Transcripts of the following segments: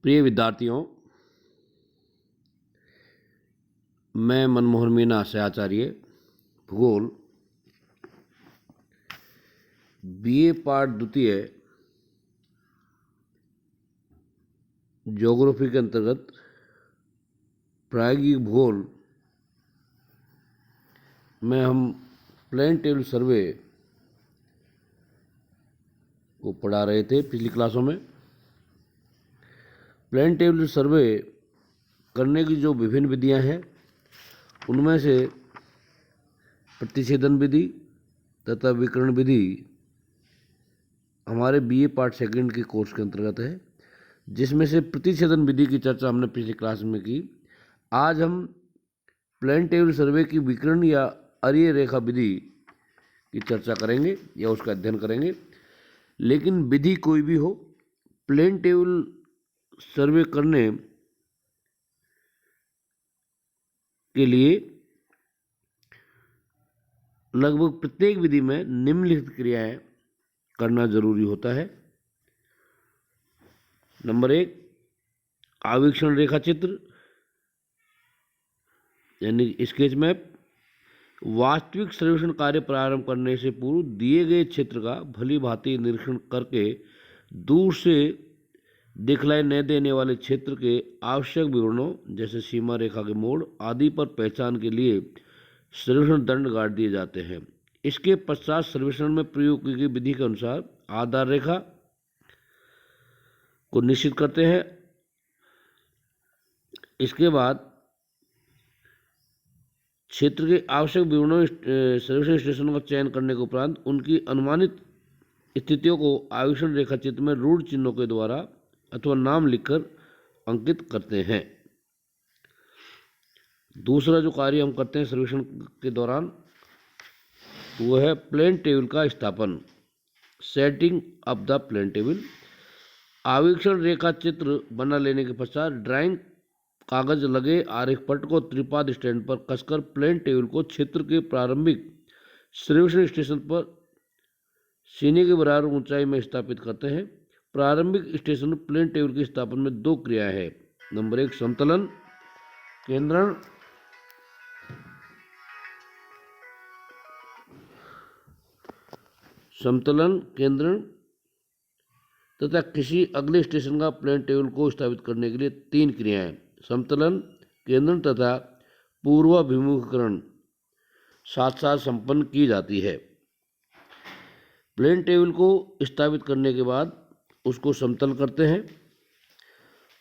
प्रिय विद्यार्थियों, मैं मनमोहन मीना से आचार्य भूगोल बीए पाठ द्वितीय ज्योग्राफी के अंतर्गत प्रायोगिक भूगोल में हम प्लेन टेबल सर्वे को पढ़ा रहे थे पिछली क्लासों में। प्लेन टेबल सर्वे करने की जो विभिन्न विधियां हैं उनमें से प्रतिच्छेदन विधि तथा विकर्ण विधि हमारे बीए पार्ट सेकंड के कोर्स के अंतर्गत है, जिसमें से प्रतिच्छेदन विधि की चर्चा हमने पिछली क्लास में की। आज हम प्लेन टेबल सर्वे की विकर्ण या अरीय रेखा विधि की चर्चा करेंगे या उसका अध्ययन करेंगे। लेकिन विधि कोई भी हो, प्लेन टेबल सर्वे करने के लिए लगभग प्रत्येक विधि में निम्नलिखित क्रियाएं करना जरूरी होता है। नंबर 1, आवेक्षण रेखा चित्र यानी स्केच मैप। वास्तविक सर्वेक्षण कार्य प्रारंभ करने से पूर्व दिए गए क्षेत्र का भली भांति निरीक्षण करके दूर से दिखलाई न देने वाले क्षेत्र के आवश्यक विवरणों जैसे सीमा रेखा के मोड़ आदि पर पहचान के लिए सर्वेक्षण दंड गाड़ दिए जाते हैं। इसके पश्चात सर्वेक्षण में प्रयोग की गई विधि के अनुसार आधार रेखा को निश्चित करते हैं। इसके बाद क्षेत्र के आवश्यक विवरणों सर्वेक्षण स्टेशन का चयन करने के उपरांत उनकी अनुमानित स्थितियों को आवेक्षण रेखा चित्र में रूढ़ चिन्हों के द्वारा अथवा नाम लिखकर अंकित करते हैं। दूसरा जो कार्य हम करते हैं सर्वेक्षण के दौरान वो है प्लेन टेबल का स्थापन, setting of the plane table. आवेक्षण रेखा चित्र बना लेने के पश्चात ड्राइंग कागज लगे आरेख पट को त्रिपाद स्टैंड पर कसकर प्लेन टेबल को क्षेत्र के प्रारंभिक सर्वेक्षण स्टेशन पर सीने के बराबर ऊंचाई में स्थापित करते हैं। प्रारंभिक स्टेशन प्लेन टेबल के स्थापन में 2 क्रियाएं हैं। नंबर 1, समतलन केंद्रण। समतलन केंद्रण तथा किसी अगले स्टेशन का प्लेन टेबल को स्थापित करने के लिए 3 क्रियाएं समतलन केंद्रण तथा पूर्वाभिमुखीकरण साथ साथ संपन्न की जाती है। प्लेन टेबल को स्थापित करने के बाद उसको समतल करते हैं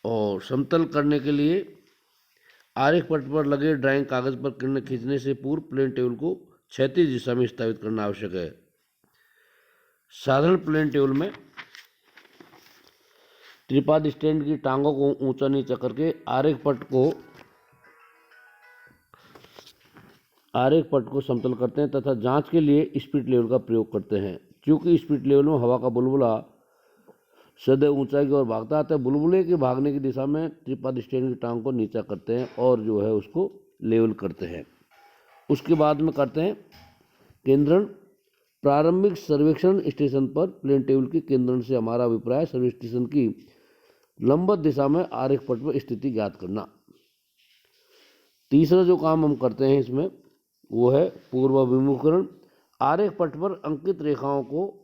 और समतल करने के लिए आरेख पट पर लगे ड्राइंग कागज पर किरण खींचने से पूर्व प्लेन टेबल को क्षैतिज दिशा में स्थापित करना आवश्यक है। साधारण प्लेन टेबल में त्रिपाद स्टैंड की टांगों को ऊंचा नीचा करके आरेख पट को समतल करते हैं तथा जांच के लिए स्पिरिट लेवल का प्रयोग करते हैं। क्योंकि स्पिरिट लेवल में हवा का बुलबुला सदैव ऊंचाई की ओर भागता आता है, बुलबुले के भागने की दिशा में त्रिपाद स्टैंड की टांग को नीचा करते हैं और जो है उसको लेवल करते हैं। उसके बाद में करते हैं केंद्रण। प्रारंभिक सर्वेक्षण स्टेशन पर प्लेन टेबल के केंद्रण से हमारा अभिप्राय सर्वे स्टेशन की लंबवत दिशा में आरेख पट पर स्थिति ज्ञात करना। तीसरा जो काम हम करते हैं इसमें वो है पूर्वाभिमुखीकरण। आरेख पट पर अंकित रेखाओं को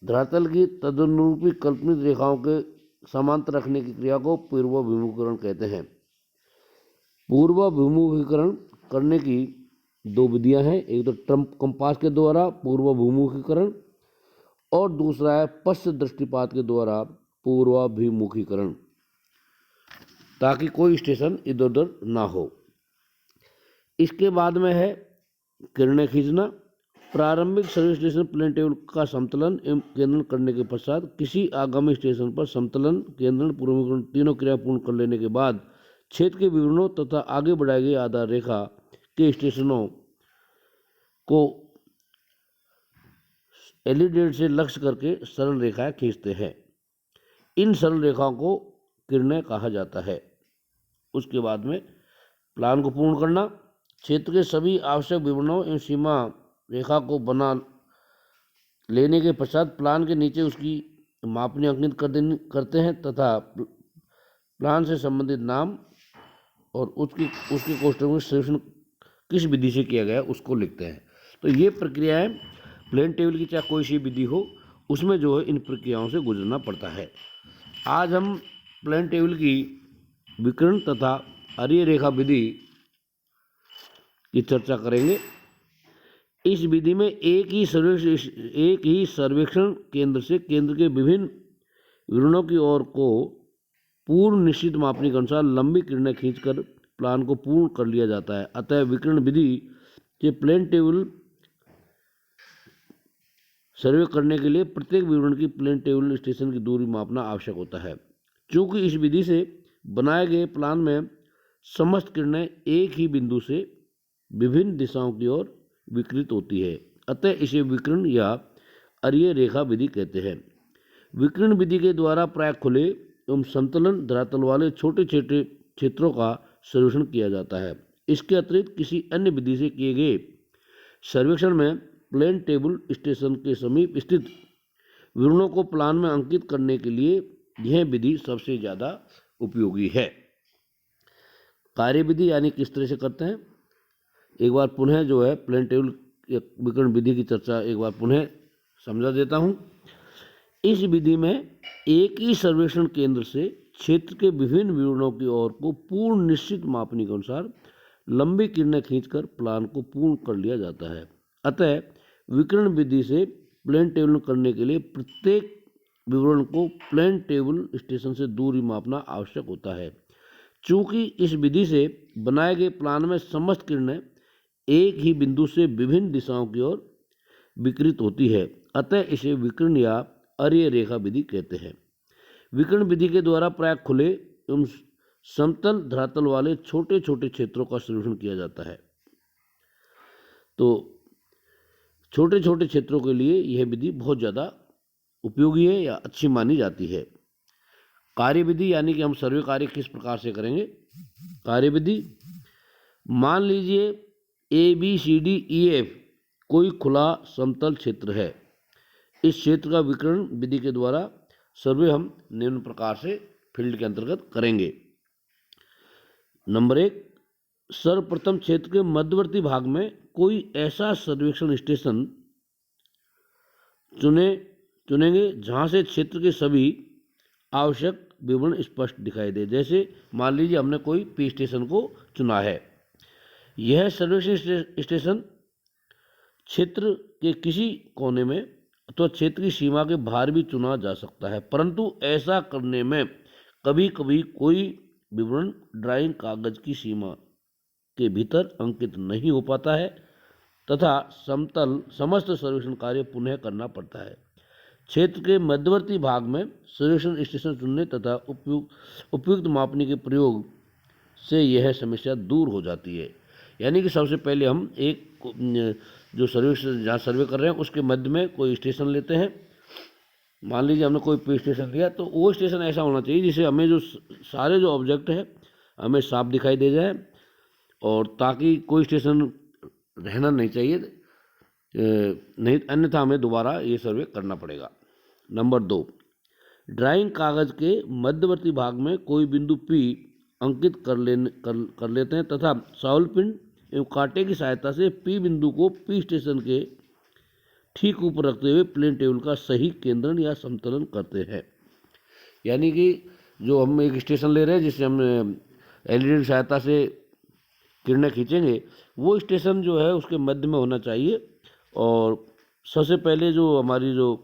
धरातल की तदनुरूपी कल्पनित रेखाओं के समांतर रखने की क्रिया को पूर्वाभिमुखीकरण कहते हैं। पूर्वाभिमुखीकरण करने की 2 विधियां हैं, एक तो कंपास के द्वारा पूर्वाभिमुखीकरण और दूसरा है पश्चिम दृष्टिपात के द्वारा पूर्वाभिमुखीकरण, ताकि कोई स्टेशन इधर उधर ना हो। इसके बाद में है किरणें खींचना। प्रारंभिक सर्वे स्टेशन प्लेन टेबल का समतलन एवं केंद्रण करने के पश्चात किसी आगामी स्टेशन पर समतलन केंद्रण पूर्वाभिमुखीकरण तीनों क्रिया पूर्ण कर लेने के बाद क्षेत्र के विवरणों तथा आगे बढ़ाई गई आधार रेखा के स्टेशनों को एलिडेट से लक्ष्य करके सरल रेखाएं खींचते हैं। इन सरल रेखाओं को किरणें कहा जाता है। उसके बाद में प्लान को पूर्ण करना। क्षेत्र के सभी आवश्यक विवरणों एवं सीमा रेखा को बना लेने के पश्चात प्लान के नीचे उसकी मापनी अंकित करते हैं तथा प्लान से संबंधित नाम और उसके कोष्ठक में सर्वेक्षण किस विधि से किया गया उसको लिखते हैं। तो ये प्रक्रियाएं प्लेन टेबल की चाहे कोई सी विधि हो उसमें जो है इन प्रक्रियाओं से गुजरना पड़ता है। आज हम प्लेन टेबल की विकर्ण तथा अरीय रेखा विधि की चर्चा करेंगे। इस विधि में एक ही सर्वेक्षण केंद्र से केंद्र के विभिन्न विवरणों की ओर को पूर्ण निश्चित मापनी के अनुसार लंबी किरणें खींचकर प्लान को पूर्ण कर लिया जाता है। अतः विकर्ण विधि के प्लेन टेबल सर्वे करने के लिए प्रत्येक विवरण की प्लेन टेबल स्टेशन की दूरी मापना आवश्यक होता है। चूंकि इस विधि से बनाए गए प्लान में समस्त किरणें एक ही बिंदु से विभिन्न दिशाओं की ओर विकृत होती है, अतः इसे विकर्ण या अरीय रेखा विधि कहते हैं। विकर्ण विधि के द्वारा प्राय खुले एवं समतलन धरातल वाले छोटे छोटे क्षेत्रों का सर्वेक्षण किया जाता है। इसके अतिरिक्त किसी अन्य विधि से किए गए सर्वेक्षण में प्लेन टेबल स्टेशन के समीप स्थित विवरणों को प्लान में अंकित करने के लिए यह विधि सबसे ज़्यादा उपयोगी है। कार्य विधि यानी किस तरह से करते हैं, एक बार पुनः जो है प्लेन टेबल विकर्ण विधि की चर्चा एक बार पुनः समझा देता हूँ। इस विधि में एक ही सर्वेक्षण केंद्र से क्षेत्र के विभिन्न विवरणों की ओर को पूर्ण निश्चित मापनी के अनुसार लंबी किरणें खींचकर प्लान को पूर्ण कर लिया जाता है। अतः विकर्ण विधि से प्लेन टेबल करने के लिए प्रत्येक विवरण को प्लेन टेबल स्टेशन से दूरी मापना आवश्यक होता है। चूंकि इस विधि से बनाए गए प्लान में समस्त किरणें एक ही बिंदु से विभिन्न दिशाओं की ओर विकृत होती है, अतः इसे विकर्ण या अरीय रेखा विधि कहते हैं। विकर्ण विधि के द्वारा प्राय खुले एवं समतल धरातल वाले छोटे छोटे क्षेत्रों का सर्वेक्षण किया जाता है। तो छोटे छोटे क्षेत्रों के लिए यह विधि बहुत ज़्यादा उपयोगी है या अच्छी मानी जाती है। कार्य विधि यानी कि हम सर्वे कार्य किस प्रकार से करेंगे। कार्य विधि, मान लीजिए ABCDEF कोई खुला समतल क्षेत्र है। इस क्षेत्र का विकर्ण विधि के द्वारा सर्वे हम निम्न प्रकार से फील्ड के अंतर्गत करेंगे। नंबर 1, सर्वप्रथम क्षेत्र के मध्यवर्ती भाग में कोई ऐसा सर्वेक्षण स्टेशन चुनेंगे जहां से क्षेत्र के सभी आवश्यक विवरण स्पष्ट दिखाई दे। जैसे मान लीजिए हमने कोई P स्टेशन को चुना है। यह सर्वेक्षण स्टेशन क्षेत्र के किसी कोने में अथवा क्षेत्र की सीमा के बाहर भी चुना जा सकता है, परंतु ऐसा करने में कभी कभी कोई विवरण ड्राइंग कागज की सीमा के भीतर अंकित नहीं हो पाता है तथा समस्त सर्वेक्षण कार्य पुनः करना पड़ता है। क्षेत्र के मध्यवर्ती भाग में सर्वेक्षण स्टेशन चुनने तथा उपयुक्त मापनी के प्रयोग से यह समस्या दूर हो जाती है। यानी कि सबसे पहले हम एक जो सर्वेक्षण जहाँ सर्वे कर रहे हैं उसके मध्य में कोई स्टेशन लेते हैं। मान लीजिए हमने कोई P स्टेशन लिया, तो वो स्टेशन ऐसा होना चाहिए जिससे हमें जो सारे जो ऑब्जेक्ट है हमें साफ दिखाई दे जाए, और ताकि कोई स्टेशन रहना नहीं चाहिए, नहीं अन्यथा हमें दोबारा ये सर्वे करना पड़ेगा। नंबर 2, ड्राइंग कागज के मध्यवर्ती भाग में कोई बिंदु P अंकित कर लेते हैं तथा साउल पिन एवं कांटे की सहायता से P बिंदु को P स्टेशन के ठीक ऊपर रखते हुए प्लेन टेबल का सही केंद्रण या समतलन करते हैं। यानी कि जो हम एक स्टेशन ले रहे हैं जिससे हम LED की सहायता से किरणें खींचेंगे, वो स्टेशन जो है उसके मध्य में होना चाहिए, और सबसे पहले जो हमारी जो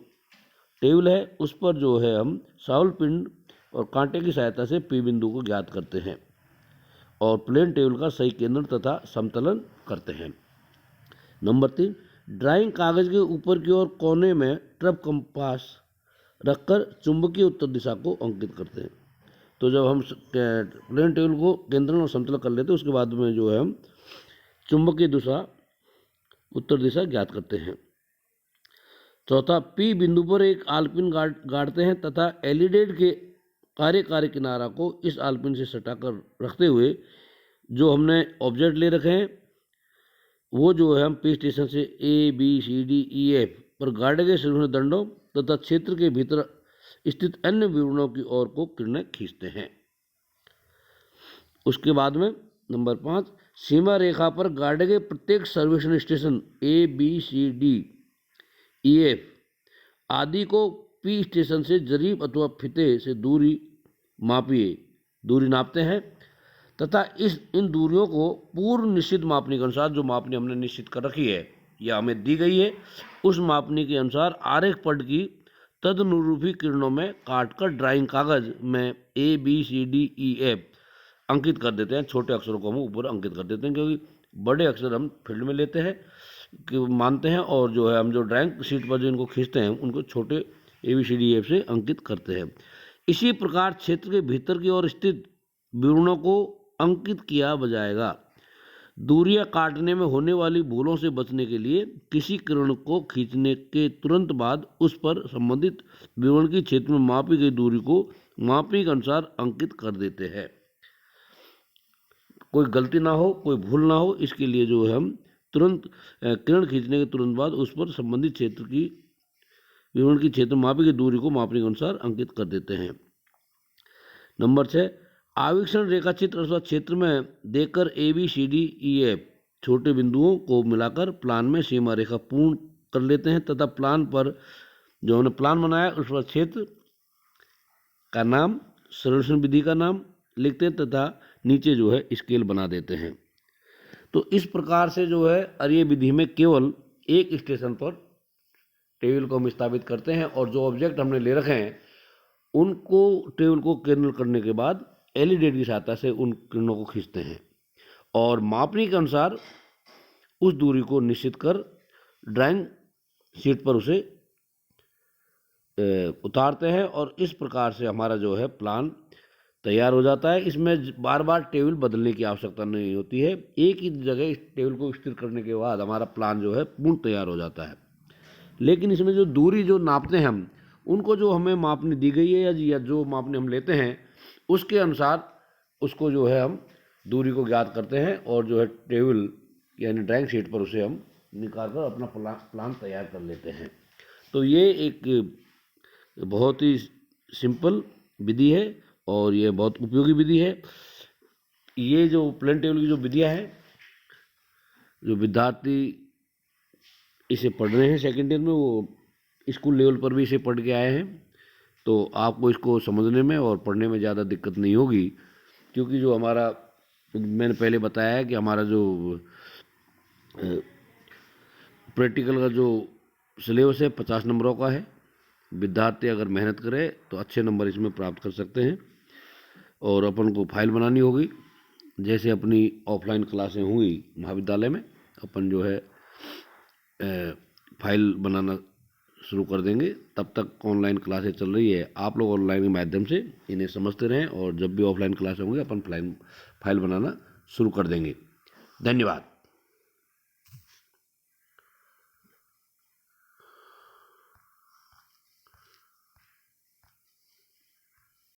टेबल है उस पर जो है हम साउल पिन और कांटे की सहायता से P बिंदु को ज्ञात करते हैं और प्लेन टेबल का सही केंद्र तथा समतलन करते हैं। नंबर 3, ड्राइंग कागज के ऊपर की ओर कोने में ट्रप कंपास रखकर चुंबकीय उत्तर दिशा को अंकित करते हैं। तो जब हम प्लेन टेबल को केंद्रण और समतलन कर लेते हैं उसके बाद में जो है हम चुंबकीय दिशा उत्तर दिशा ज्ञात करते हैं। चौथा, P बिंदु पर एक आलपिन गाड़ते हैं तथा एलिडेड के कार्यकारी किनारा को इस आलपिन से सटाकर रखते हुए जो हमने ऑब्जेक्ट ले रखे हैं वो जो है हम P स्टेशन से ABCDEF पर गाड़े गए सर्वेक्षण दंडों तथा क्षेत्र के भीतर स्थित अन्य विवरणों की ओर को किरणें खींचते हैं। उसके बाद में नंबर 5, सीमा रेखा पर गाड़े गए प्रत्येक सर्वेक्षण स्टेशन ABCDEF आदि को P स्टेशन से जरीब अथवा फिते से दूरी नापते हैं तथा इन दूरियों को पूर्व निश्चित मापनी के अनुसार, जो मापनी हमने निश्चित कर रखी है या हमें दी गई है, उस मापनी के अनुसार आरेख पट की तदनुरूपी किरणों में काटकर ड्राइंग कागज में ABCDEF अंकित कर देते हैं। छोटे अक्षरों को हम ऊपर अंकित कर देते हैं, क्योंकि बड़े अक्षर हम फील्ड में लेते हैं कि मानते हैं, और जो है हम जो ड्राइंग शीट पर जो इनको खींचते हैं उनको छोटे ABCDEF से अंकित करते हैं। इसी प्रकार क्षेत्र के भीतर की ओर स्थित विवरणों को अंकित किया जाएगा। दूरियां काटने में होने वाली भूलों से बचने के लिए किसी किरण को खींचने के तुरंत बाद उस पर संबंधित विवरण की क्षेत्र में मापी गई दूरी को मापनी के अनुसार अंकित कर देते हैं। कोई गलती ना हो, कोई भूल ना हो, इसके लिए जो है हम तुरंत किरण खींचने के तुरंत बाद उस पर संबंधित क्षेत्र की विवरण की क्षेत्र में मापी गई दूरी को मापने के अनुसार अंकित कर देते हैं। नंबर 6, आवीक्षण रेखा चित्र अथवा क्षेत्र में देकर ABCDEF छोटे बिंदुओं को मिलाकर प्लान में सीमा रेखा पूर्ण कर लेते हैं तथा प्लान पर जो हमने प्लान बनाया उस पर क्षेत्र का नाम, सर्वेक्षण विधि का नाम लिखते हैं तथा नीचे जो है स्केल बना देते हैं। तो इस प्रकार से जो है अर्य विधि में केवल एक स्टेशन पर टेबल को हम स्थापित करते हैं और जो ऑब्जेक्ट हमने ले रखे हैं उनको टेबल को केंद्र करने के बाद LED की सहायता से उन किरणों को खींचते हैं और मापनी के अनुसार उस दूरी को निश्चित कर ड्राइंग शीट पर उसे उतारते हैं और इस प्रकार से हमारा जो है प्लान तैयार हो जाता है। इसमें बार बार टेबल बदलने की आवश्यकता नहीं होती है, एक ही जगह इस टेबल को स्थिर करने के बाद हमारा प्लान जो है पूर्ण तैयार हो जाता है। लेकिन इसमें जो दूरी जो नापते हैं हम, उनको जो हमें मापनी दी गई है या जो मापनी हम लेते हैं उसके अनुसार उसको जो है हम दूरी को ज्ञात करते हैं और जो है टेबल यानी ड्राइंग शीट पर उसे हम निकाल कर अपना प्लान तैयार कर लेते हैं। तो ये एक बहुत ही सिंपल विधि है और ये बहुत उपयोगी विधि है। ये जो प्लान टेबल की जो विधियाँ हैं, जो विद्यार्थी इसे पढ़ रहे हैं सेकेंड ईयर में, वो स्कूल लेवल पर भी इसे पढ़ के आए हैं, तो आपको इसको समझने में और पढ़ने में ज़्यादा दिक्कत नहीं होगी, क्योंकि जो हमारा मैंने पहले बताया है कि हमारा जो प्रैक्टिकल का जो सिलेबस है 50 नंबरों का है। विद्यार्थी अगर मेहनत करे तो अच्छे नंबर इसमें प्राप्त कर सकते हैं। और अपन को फाइल बनानी होगी, जैसे अपनी ऑफलाइन क्लासें हुई महाविद्यालय में, अपन जो है फाइल बनाना शुरू कर देंगे। तब तक ऑनलाइन क्लासें चल रही है, आप लोग ऑनलाइन के माध्यम से इन्हें समझते रहें और जब भी ऑफलाइन क्लास होंगे अपन फाइल बनाना शुरू कर देंगे। धन्यवाद।